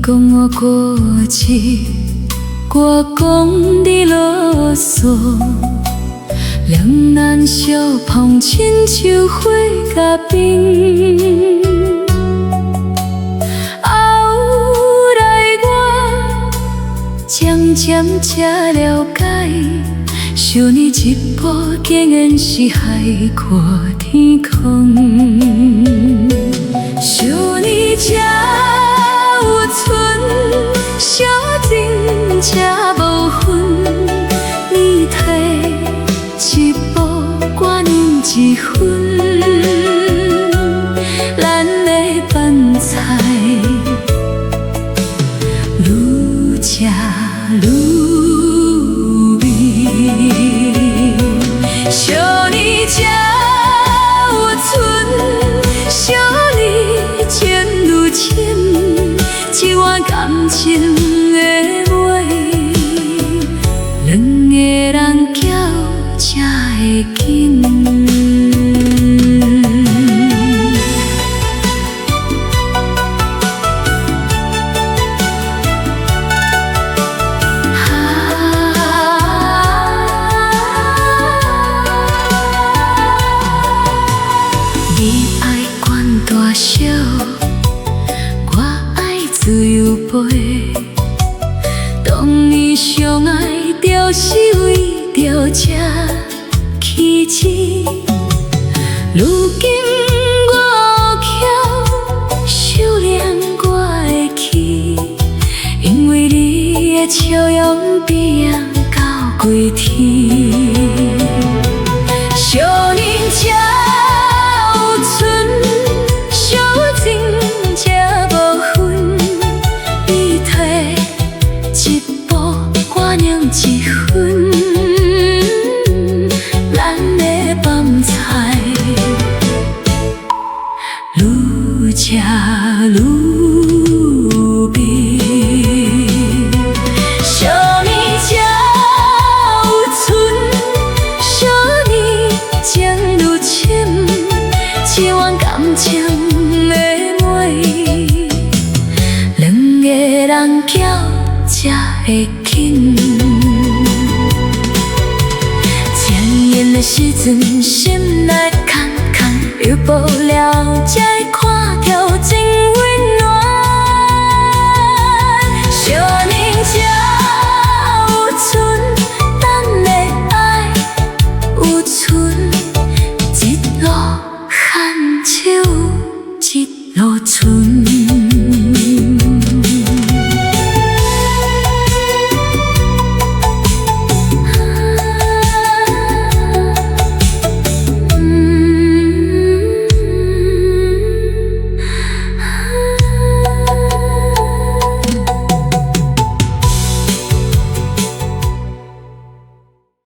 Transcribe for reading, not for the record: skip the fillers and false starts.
讲我固执，我讲你啰嗦，两难相逢，亲像花甲冰。后来我渐渐才了解，想你一步，竟然是海阔天空。想你才有存，小情才无分。你退一步，我忍一分。咱的饭菜愈吃愈美，想你才有存，想你情愈深，一碗感情的味，两个人搅才会紧。你爱管大小，我爱自由飞。当你上爱着是为着这起钱，如今我有巧，收敛我的气，因为你的笑容比人高几天。想你才一分，咱的饭菜愈吃愈美，想你才有存，想你情愈深，一碗感情的味，两个人搅才会紧。前言的时阵，心内空空，又无了这